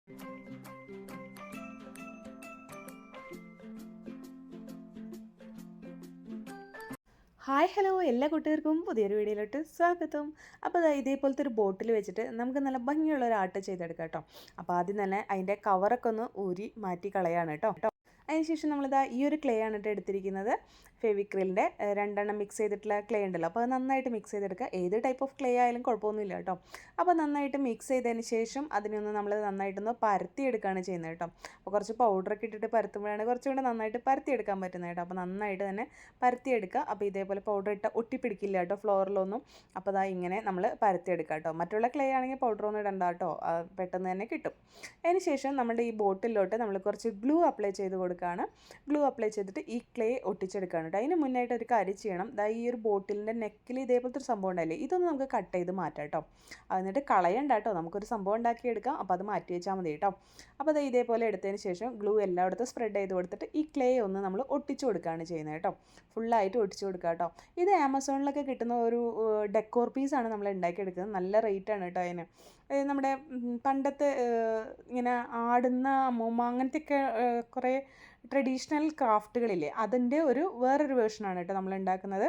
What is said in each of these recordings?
Hi hello എല്ലാ കൂട്ടുകാർക്കും പുതിയൊരു വീഡിയോയിലോട്ട് സ്വാഗതം. അപ്പോൾ ദാ ഇതേപോലത്തെ ഒരു ബോട്ടിൽ വെച്ചിട്ട് നമുക്ക് നല്ല ഭംഗിയുള്ള ഒരു ആർട്ട് ചെയ്തെടുക്കാം കേട്ടോ. അപ്പോൾ ആദ്യം തന്നെ അതിൻ്റെ കവറൊക്കെ ഒന്ന് ഊരി മാറ്റി കളയാണ് കേട്ടോ. അതിനുശേഷം നമ്മളിതാ ഈ ഒരു ക്ലേ ആണ് കേട്ടോ എടുത്തിരിക്കുന്നത്. ഫെവിക്രിലിൻ്റെ രണ്ടെണ്ണം മിക്സ് ചെയ്തിട്ടുള്ള ക്ലേ ഉണ്ടല്ലോ, അപ്പോൾ അത് നന്നായിട്ട് മിക്സ് ചെയ്തെടുക്കുക. ഏത് ടൈപ്പ് ഓഫ് ക്ലേ ആയാലും കുഴപ്പമൊന്നുമില്ല കേട്ടോ. അപ്പോൾ നന്നായിട്ട് മിക്സ് ചെയ്തതിന് ശേഷം അതിനൊന്ന് നമ്മൾ നന്നായിട്ടൊന്ന് പരത്തിയെടുക്കുകയാണ് ചെയ്യുന്നത് കേട്ടോ. അപ്പോൾ കുറച്ച് പൗഡറൊക്കെ ഇട്ടിട്ട് പരത്തുമ്പോഴാണ് കുറച്ചുകൂടെ നന്നായിട്ട് പരത്തിയെടുക്കാൻ പറ്റുന്നത് കേട്ടോ. അപ്പോൾ നന്നായിട്ട് തന്നെ പരത്തിയെടുക്കുക. അപ്പോൾ ഇതേപോലെ പൗഡർ ഇട്ട ഒട്ടിപ്പിടിക്കില്ല കേട്ടോ ഫ്ലോറിലൊന്നും. അപ്പോൾ അതാ ഇങ്ങനെ നമ്മൾ പരത്തിയെടുക്കുക കേട്ടോ. മറ്റുള്ള ക്ലേ ആണെങ്കിൽ പൗഡറൊന്നും ഇടണ്ട കേട്ടോ, പെട്ടെന്ന് തന്നെ കിട്ടും. അതിന് ശേഷം നമ്മുടെ ഈ ബോട്ടിലോട്ട് നമ്മൾ കുറച്ച് ഗ്ലൂ അപ്ലൈ ചെയ്ത് കൊടുക്കുകയാണ്. ഗ്ലൂ അപ്ലൈ ചെയ്തിട്ട് ഈ ക്ലേ ഒട്ടിച്ചെടുക്കുകയാണ് കേട്ടോ. അതിന് മുന്നായിട്ട് ഒരു കാര്യം ചെയ്യണം. ഈ ഒരു ബോട്ടിലിൻ്റെ നെക്കിൽ ഇതേപോലത്തെ ഒരു സംഭവം ഉണ്ടായില്ലേ, ഇതൊന്ന് നമുക്ക് കട്ട് ചെയ്ത് മാറ്റാം കേട്ടോ. എന്നിട്ട് കളയണ്ട കേട്ടോ, നമുക്കൊരു സംഭവം ഉണ്ടാക്കിയെടുക്കാം. അപ്പോൾ അത് മാറ്റി വെച്ചാൽ മതി കേട്ടോ. അപ്പോൾ അത് ഇതേപോലെ എടുത്തതിന് ശേഷം ഗ്ലൂ എല്ലായിടത്തും സ്പ്രെഡ് ചെയ്ത് കൊടുത്തിട്ട് ഈ ക്ലേ ഒന്ന് നമ്മൾ ഒട്ടിച്ചു കൊടുക്കുകയാണ് ചെയ്യുന്നത് കേട്ടോ. ഫുള്ളായിട്ട് ഒട്ടിച്ചു കൊടുക്കുക കേട്ടോ. ഇത് ആമസോണിലൊക്കെ കിട്ടുന്ന ഒരു ഡെക്കോർ പീസാണ് നമ്മൾ ഉണ്ടാക്കിയെടുക്കുന്നത്. നല്ല റേറ്റാണ് കേട്ടോ അതിന്. നമ്മുടെ പണ്ടത്തെ ഇങ്ങനെ ആടുന്ന അമ്മൂമ്മ അങ്ങനത്തെയൊക്കെ കുറേ ട്രഡീഷണൽ ക്രാഫ്റ്റുകളില്ലേ, അതിൻ്റെ വേറൊരു വേർഷനാണ് കേട്ടോ നമ്മൾ ഉണ്ടാക്കുന്നത്.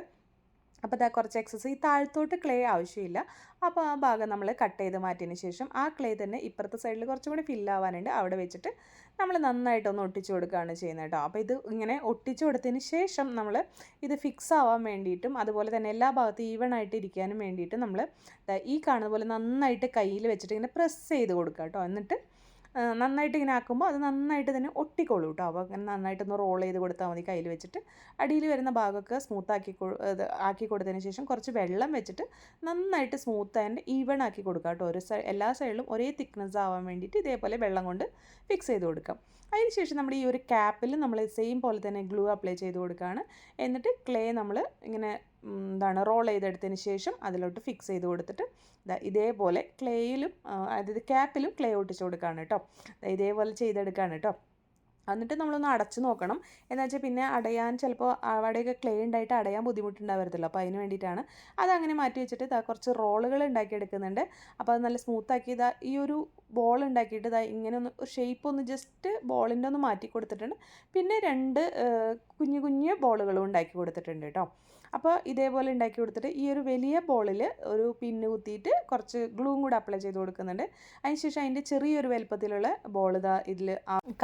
അപ്പോൾ അതാ കുറച്ച് എക്സസ് ഈ താഴത്തോട്ട് ക്ലേ ആവശ്യമില്ല. അപ്പോൾ ആ ഭാഗം നമ്മൾ കട്ട് ചെയ്ത് മാറ്റിയതിന് ശേഷം ആ ക്ലേ തന്നെ ഇപ്പുറത്തെ സൈഡിൽ കുറച്ചും കൂടി ഫില്ലാവാനുണ്ട്, അവിടെ വെച്ചിട്ട് നമ്മൾ നന്നായിട്ടൊന്ന് ഒട്ടിച്ചു കൊടുക്കുകയാണ് ചെയ്യുന്നത് കേട്ടോ. അപ്പോൾ ഇത് ഇങ്ങനെ ഒട്ടിച്ചു കൊടുത്തതിന് ശേഷം നമ്മൾ ഇത് ഫിക്സ് ആവാൻ വേണ്ടിയിട്ടും അതുപോലെ തന്നെ എല്ലാ ഭാഗത്തും ഈവൺ ആയിട്ട് ഇരിക്കാനും വേണ്ടിയിട്ട് നമ്മൾ ഈ കാണുന്ന പോലെ നന്നായിട്ട് കയ്യിൽ വെച്ചിട്ട് ഇങ്ങനെ പ്രസ് ചെയ്ത് കൊടുക്കുക കേട്ടോ. എന്നിട്ട് നന്നായിട്ട് ഇങ്ങനെ ആക്കുമ്പോൾ അത് നന്നായിട്ട് തന്നെ ഒട്ടിക്കോളൂ കേട്ടോ. അപ്പോൾ അങ്ങനെ നന്നായിട്ടൊന്ന് റോൾ ചെയ്ത് കൊടുത്താൽ മതി കയ്യിൽ വെച്ചിട്ട്. അടിയിൽ വരുന്ന ഭാഗമൊക്കെ ആക്കി കൊടുത്തതിന് ശേഷം കുറച്ച് വെള്ളം വെച്ചിട്ട് നന്നായിട്ട് സ്മൂത്ത് ആൻഡ് ഈവൺ ആക്കി കൊടുക്കുക കേട്ടോ. എല്ലാ സൈഡിലും ഒരേ തിക്നെസ് ആവാൻ വേണ്ടിയിട്ട് ഇതേപോലെ വെള്ളം കൊണ്ട് ഫിക്സ് ചെയ്ത് കൊടുക്കാം. അതിനുശേഷം നമ്മുടെ ഈ ഒരു ക്യാപ്പിൽ നമ്മൾ സെയിം പോലെ തന്നെ ഗ്ലൂ അപ്ലൈ ചെയ്ത് കൊടുക്കുകയാണ്. എന്നിട്ട് ക്ലേ നമ്മൾ ഇങ്ങനെ റോൾ ചെയ്തെടുത്തതിന് ശേഷം അതിലോട്ട് ഫിക്സ് ചെയ്ത് കൊടുത്തിട്ട് ഇതേപോലെ ക്ലേയിലും അതായത് ക്യാപ്പിലും ക്ലേ ഒട്ടിച്ച് കൊടുക്കുകയാണ് കേട്ടോ. ഇതേപോലെ ചെയ്തെടുക്കുകയാണ് കേട്ടോ. എന്നിട്ട് നമ്മളൊന്ന് അടച്ചു നോക്കണം. എന്ന് വെച്ചാൽ പിന്നെ അടയാൻ ചിലപ്പോൾ അവിടെയൊക്കെ ക്ലേ ഉണ്ടായിട്ട് അടയാൻ ബുദ്ധിമുട്ടുണ്ടാവരുതല്ലോ. അപ്പോൾ അതിന് വേണ്ടിയിട്ടാണ് അതങ്ങനെ മാറ്റി വെച്ചിട്ട് കുറച്ച് റോളുകൾ ഉണ്ടാക്കിയെടുക്കുന്നുണ്ട്. അപ്പോൾ അത് നല്ല സ്മൂത്താക്കി ഈ ഒരു ബോൾ ഉണ്ടാക്കിയിട്ട് ഇങ്ങനെ ഒന്ന് ഷേപ്പ് ഒന്ന് ജസ്റ്റ് ബോളിൻ്റെ ഒന്ന് മാറ്റി കൊടുത്തിട്ടുണ്ട്. പിന്നെ രണ്ട് കുഞ്ഞു കുഞ്ഞു ബോളുകളും ഉണ്ടാക്കി കൊടുത്തിട്ടുണ്ട് കേട്ടോ. അപ്പോൾ ഇതേപോലെ ഉണ്ടാക്കി കൊടുത്തിട്ട് ഈ ഒരു വലിയ ബോളിൽ ഒരു പിന്ന് കുത്തിയിട്ട് കുറച്ച് ഗ്ലൂവും കൂടെ അപ്ലൈ ചെയ്ത് കൊടുക്കുന്നുണ്ട്. അതിനുശേഷം അതിൻ്റെ ചെറിയൊരു വലുപ്പത്തിലുള്ള ബോൾ ഇതിൽ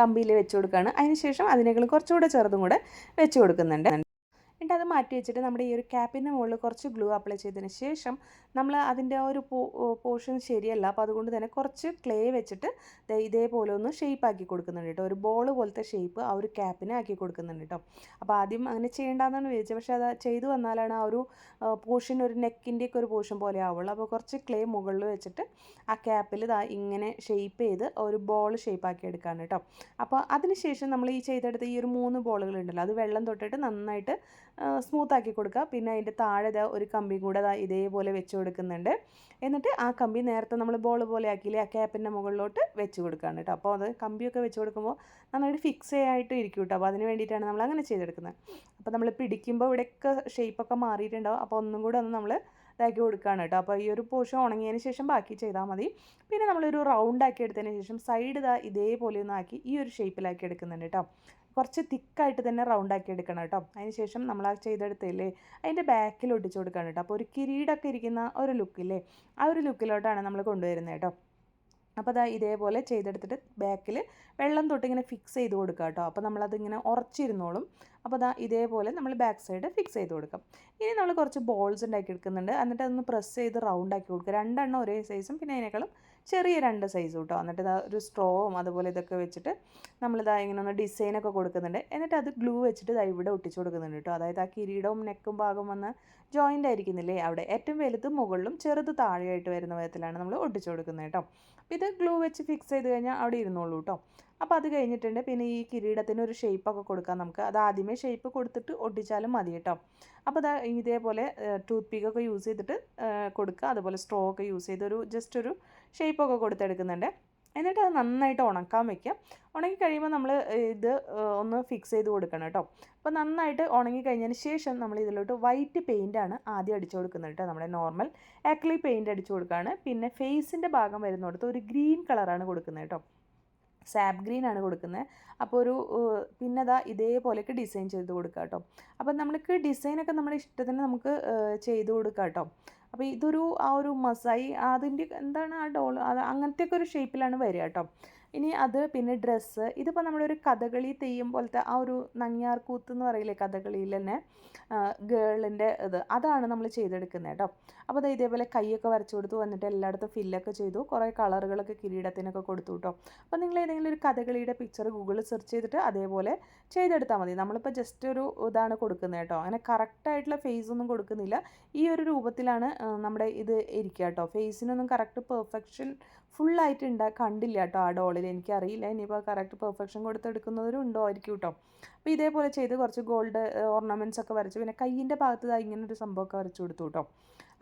കമ്പിയിൽ വെച്ച് കൊടുക്കുകയാണ്. അതിനുശേഷം അതിനേക്കാൾ കുറച്ചുകൂടെ ചെറുതും കൂടെ വെച്ച് കൊടുക്കുന്നുണ്ട്. എന്നിട്ട് അത് മാറ്റി വെച്ചിട്ട് നമ്മുടെ ഈ ഒരു ക്യാപ്പിൻ്റെ മുകളിൽ കുറച്ച് ഗ്ലൂ അപ്ലൈ ചെയ്തതിന് ശേഷം നമ്മൾ അതിൻ്റെ ആ ഒരു പോർഷൻ ശരിയല്ല, അപ്പോൾ അതുകൊണ്ട് തന്നെ കുറച്ച് ക്ലേ വെച്ചിട്ട് ഇതേപോലെ ഒന്ന് ഷേപ്പ് ആക്കി കൊടുക്കുന്നുണ്ട് കേട്ടോ. ഒരു ബോൾ പോലത്തെ ഷേപ്പ് ആ ഒരു ക്യാപ്പിനെ ആക്കി കൊടുക്കുന്നുണ്ട് കേട്ടോ. അപ്പോൾ ആദ്യം അങ്ങനെ ചെയ്യേണ്ടതെന്നാണ് വിചാരിച്ചത്, പക്ഷേ അത് ചെയ്തു വന്നാലാണ് ആ ഒരു പോർഷൻ ഒരു നെക്കിൻ്റെയൊക്കെ ഒരു പോർഷൻ പോലെ ആവുള്ളൂ. അപ്പോൾ കുറച്ച് ക്ലേ മുകളിൽ വെച്ചിട്ട് ആ ക്യാപ്പിൽ ഇങ്ങനെ ഷേപ്പ് ചെയ്ത് ഒരു ബോൾ ഷേപ്പ് ആക്കി എടുക്കുകയാണ് കേട്ടോ. അപ്പോൾ അതിനുശേഷം നമ്മൾ ഈ ചെയ്തെടുത്ത ഈ ഒരു 3 ബോളുകളുണ്ടല്ലോ, അത് വെള്ളം തൊട്ടിട്ട് നന്നായിട്ട് സ്മൂത്താക്കി കൊടുക്കുക. പിന്നെ അതിൻ്റെ താഴെ ഒരു കമ്പി കൂടെ ഇതേപോലെ വെച്ച് കൊടുക്കുന്നുണ്ട്. എന്നിട്ട് ആ കമ്പി നേരത്തെ നമ്മൾ ബോൾ പോലെ ആക്കിയില്ലേ, ആ ക്യാപ്പിൻ്റെ മുകളിലോട്ട് വെച്ച് കൊടുക്കുകയാണ് കേട്ടോ. അപ്പോൾ അത് കമ്പിയൊക്കെ വെച്ച് കൊടുക്കുമ്പോൾ നന്നായിട്ട് ഫിക്സ് ആയിട്ട് ഇരിക്കും കേട്ടോ. അപ്പോൾ അതിന് വേണ്ടിയിട്ടാണ് നമ്മൾ അങ്ങനെ ചെയ്തെടുക്കുന്നത്. അപ്പോൾ നമ്മൾ പിടിക്കുമ്പോൾ ഇവിടെയൊക്കെ ഷേപ്പൊക്കെ മാറിയിട്ടുണ്ടാവും. അപ്പോൾ ഒന്നും കൂടെ ഒന്ന് നമ്മൾ ഇതാക്കി കൊടുക്കുകയാണ് കേട്ടോ. അപ്പോൾ ഈ ഒരു പോർഷൻ ഉണങ്ങിയതിന് ശേഷം ബാക്കി ചെയ്താൽ മതി. പിന്നെ നമ്മളൊരു റൗണ്ട് ആക്കി എടുത്തതിന് ശേഷം സൈഡ് ഇതേപോലെ ഒന്ന് ആക്കി ഈ ഒരു ഷേപ്പിലാക്കി എടുക്കുന്നുണ്ട് കേട്ടോ. കുറച്ച് തിക്കായിട്ട് തന്നെ റൗണ്ട് ആക്കി എടുക്കണം കേട്ടോ. അതിന് ശേഷം നമ്മൾ ആ ചെയ്തെടുത്തില്ലേ അതിൻ്റെ ബാക്കിൽ ഒട്ടിച്ച് കൊടുക്കുകയാണ് കേട്ടോ. അപ്പോൾ ഒരു കിരീടമൊക്കെ ഇരിക്കുന്ന ഒരു ലുക്കില്ലേ, ആ ഒരു ലുക്കിലോട്ടാണ് നമ്മൾ കൊണ്ടുവരുന്നത് കേട്ടോ. അപ്പോൾ ഇതേപോലെ ചെയ്തെടുത്തിട്ട് ബാക്കിൽ വെള്ളം തൊട്ടിങ്ങനെ ഫിക്സ് ചെയ്ത് കൊടുക്കുക കേട്ടോ. അപ്പോൾ നമ്മളതിങ്ങനെ ഉറച്ചിരുന്നോളും. അപ്പോൾ ഇതേപോലെ നമ്മൾ ബാക്ക് സൈഡ് ഫിക്സ് ചെയ്ത് കൊടുക്കാം. ഇനി നമ്മൾ കുറച്ച് ബോൾസ് ഉണ്ടാക്കി എടുക്കുന്നുണ്ട്. എന്നിട്ട് അതൊന്ന് പ്രസ് ചെയ്ത് റൗണ്ട് ആക്കി കൊടുക്കുക. 2 എണ്ണം ഒരേ സൈസും പിന്നെ അതിനേക്കാളും ചെറിയ 2 സൈസും കേട്ടോ. എന്നിട്ട് ഒരു സ്ട്രോവും അതുപോലെ ഇതൊക്കെ വെച്ചിട്ട് ഇങ്ങനെ ഒന്ന് ഡിസൈനൊക്കെ കൊടുക്കുന്നുണ്ട്. എന്നിട്ട് അത് ഗ്ലൂ വെച്ചിട്ട് ഇവിടെ ഒട്ടിച്ച് കൊടുക്കുന്നുണ്ട് കേട്ടോ. അതായത് ആ കിരീടവും നെക്കും ഭാഗം വന്ന് ജോയിൻ്റ് ആയിരിക്കുന്നില്ലേ, അവിടെ ഏറ്റവും വലുത് മുകളിലും ചെറുത് താഴെയായിട്ട് വരുന്ന വിധത്തിലാണ് നമ്മൾ ഒട്ടിച്ച് കൊടുക്കുന്നത് കേട്ടോ. അപ്പോൾ ഇത് ഗ്ലൂ വെച്ച് ഫിക്സ് ചെയ്ത് കഴിഞ്ഞാൽ അവിടെ ഇരുന്നോളൂ കേട്ടോ. അപ്പോൾ അത് കഴിഞ്ഞിട്ടുണ്ട്. പിന്നെ ഈ കിരീടത്തിന് ഒരു ഷേപ്പൊക്കെ കൊടുക്കാം നമുക്ക്. അത് ആദ്യമേ ഷേപ്പ് കൊടുത്തിട്ട് ഒട്ടിച്ചാലും മതി കേട്ടോ. അപ്പോൾ ഇതേപോലെ ടൂത്ത് പിക്കൊക്കെ യൂസ് ചെയ്തിട്ട് കൊടുക്കുക. അതുപോലെ സ്ട്രോ ഒക്കെ യൂസ് ചെയ്ത് ജസ്റ്റ് ഒരു ഷേപ്പൊക്കെ കൊടുത്തെടുക്കുന്നുണ്ട്. എന്നിട്ട് അത് നന്നായിട്ട് ഉണക്കാൻ വയ്ക്കുക. ഉണങ്ങി കഴിയുമ്പോൾ നമ്മൾ ഇത് ഒന്ന് ഫിക്സ് ചെയ്ത് കൊടുക്കണം കേട്ടോ. അപ്പോൾ നന്നായിട്ട് ഉണങ്ങി കഴിഞ്ഞതിന് ശേഷം നമ്മൾ ഇതിലോട്ട് വൈറ്റ് പെയിൻ്റാണ് ആദ്യം അടിച്ചു കൊടുക്കുന്നത് കേട്ടോ. നമ്മുടെ നോർമൽ ആക്രിലിക് പെയിൻറ്റ് അടിച്ചു കൊടുക്കുകയാണ്. പിന്നെ ഫേസിൻ്റെ ഭാഗം വരുന്നിടത്ത് ഒരു ഗ്രീൻ കളറാണ് കൊടുക്കുന്നത് കേട്ടോ. സാപ്പ് ഗ്രീൻ ആണ് കൊടുക്കുന്നത്. അപ്പോൾ ഒരു പിന്നെ അതാ ഇതേപോലെയൊക്കെ ഡിസൈൻ ചെയ്ത് കൊടുക്കുക കേട്ടോ. അപ്പം നമ്മൾക്ക് ഡിസൈനൊക്കെ നമ്മുടെ ഇഷ്ടത്തിന് നമുക്ക് ചെയ്ത് കൊടുക്കാം കേട്ടോ. അപ്പോൾ ഇതൊരു ആ ഒരു മസായി അതിൻ്റെ എന്താണ് ആ ഡോൾ അത് അങ്ങനത്തെയൊക്കെ ഒരു ഷേപ്പിലാണ് വരിക കേട്ടോ. ഇനി അത് പിന്നെ ഡ്രസ്സ് ഇതിപ്പോൾ നമ്മുടെ ഒരു കഥകളി തെയ്യം പോലത്തെ ആ ഒരു നങ്ങ്യാർ കൂത്ത് എന്ന് പറയില്ലേ കഥകളിയിൽ തന്നെ ഗേളിൻ്റെ ഇത് അതാണ് നമ്മൾ ചെയ്തെടുക്കുന്നത് കേട്ടോ. അപ്പോൾ അത് ഇതേപോലെ കൈയൊക്കെ വരച്ചു കൊടുത്തു വന്നിട്ട് എല്ലായിടത്തും ഫില്ലൊക്കെ ചെയ്തു, കുറേ കളറുകളൊക്കെ കിരീടത്തിനൊക്കെ കൊടുത്തു കേട്ടോ. അപ്പോൾ നിങ്ങൾ ഏതെങ്കിലും ഒരു കഥകളിയുടെ പിക്ചർ ഗൂഗിളിൽ സെർച്ച് ചെയ്തിട്ട് അതേപോലെ ചെയ്തെടുത്താൽ മതി. നമ്മളിപ്പോൾ ജസ്റ്റ് ഒരു ഇതാണ് കൊടുക്കുന്നത് കേട്ടോ, അങ്ങനെ കറക്റ്റായിട്ടുള്ള ഫേസ് ഒന്നും കൊടുക്കുന്നില്ല. ഈ ഒരു രൂപത്തിലാണ് നമ്മുടെ ഇത് ഇരിക്കുക കേട്ടോ. ഫേസിനൊന്നും കറക്റ്റ് പെർഫെക്ഷൻ ഫുള്ളായിട്ട് കണ്ടില്ല കേട്ടോ ആ ഡോളിൽ. എനിക്കറിയില്ല ഇനിയിപ്പോൾ കറക്റ്റ് പെർഫെക്ഷൻ കൊടുത്തെടുക്കുന്നവരും ഉണ്ടോ ആയിരിക്കും കേട്ടോ. അപ്പോൾ ഇതേപോലെ ചെയ്ത് കുറച്ച് ഗോൾഡ് ഓർണമെൻറ്റ്സ് ഒക്കെ വരച്ചു, പിന്നെ കയ്യിൻ്റെ ഭാഗത്ത് ഇങ്ങനെ ഒരു സംഭവമൊക്കെ വരച്ചു കൊടുത്തു കേട്ടോ.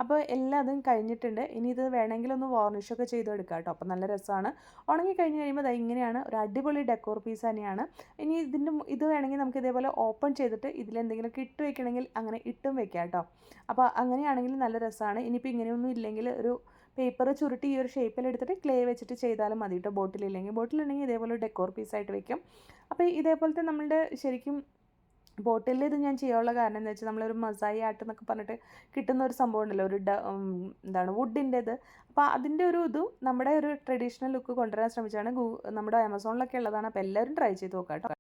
അപ്പോൾ എല്ലാം അതും കഴിഞ്ഞിട്ടുണ്ട്. ഇനി ഇത് വേണമെങ്കിൽ ഒന്ന് വാർണിഷൊക്കെ ചെയ്തെടുക്കാം കേട്ടോ. അപ്പോൾ നല്ല രസമാണ്. ഉണങ്ങി കഴിഞ്ഞ് കഴിയുമ്പോൾ അത് ഇങ്ങനെയാണ്, ഒരു അടിപൊളി ഡെക്കോർ പീസ് തന്നെയാണ്. ഇനി ഇത് വേണമെങ്കിൽ നമുക്ക് ഇതേപോലെ ഓപ്പൺ ചെയ്തിട്ട് ഇതിലെന്തെങ്കിലുമൊക്കെ ഇട്ട് വെക്കണമെങ്കിൽ അങ്ങനെ ഇട്ടും വെക്കാം കേട്ടോ. അപ്പോൾ അങ്ങനെയാണെങ്കിൽ നല്ല രസമാണ്. ഇനിയിപ്പോൾ ഇങ്ങനെയൊന്നും ഇല്ലെങ്കിൽ ഒരു പേപ്പർ ചുരുട്ടി ഈ ഒരു ഷേപ്പിലെടുത്തിട്ട് ക്ലേ വെച്ചിട്ട് ചെയ്താലും മതി കേട്ടോ. ബോട്ടിലുണ്ടെങ്കിൽ ഇതേപോലെ ഡെക്കോർ പീസായിട്ട് വെക്കും. അപ്പോൾ ഇതേപോലത്തെ നമ്മളുടെ ശരിക്കും ബോട്ടിലിൽ ഇത് ഞാൻ ചെയ്യാനുള്ള കാരണം എന്താ വെച്ചാൽ നമ്മളൊരു മസായി ആർട്ട് എന്നൊക്കെ പറഞ്ഞിട്ട് കിട്ടുന്ന ഒരു സംഭവം ഉണ്ടല്ലോ, എന്താണ് വുഡിൻ്റേത്. അപ്പോൾ അതിൻ്റെ ഒരു ഇതും നമ്മുടെ ഒരു ട്രഡീഷണൽ ലുക്ക് കൊണ്ടുവരാൻ ശ്രമിച്ചാണ്. നമ്മുടെ ആമസോണിലൊക്കെ ഉള്ളതാണ്. അപ്പോൾ എല്ലാവരും ട്രൈ ചെയ്ത് നോക്കാം കേട്ടോ.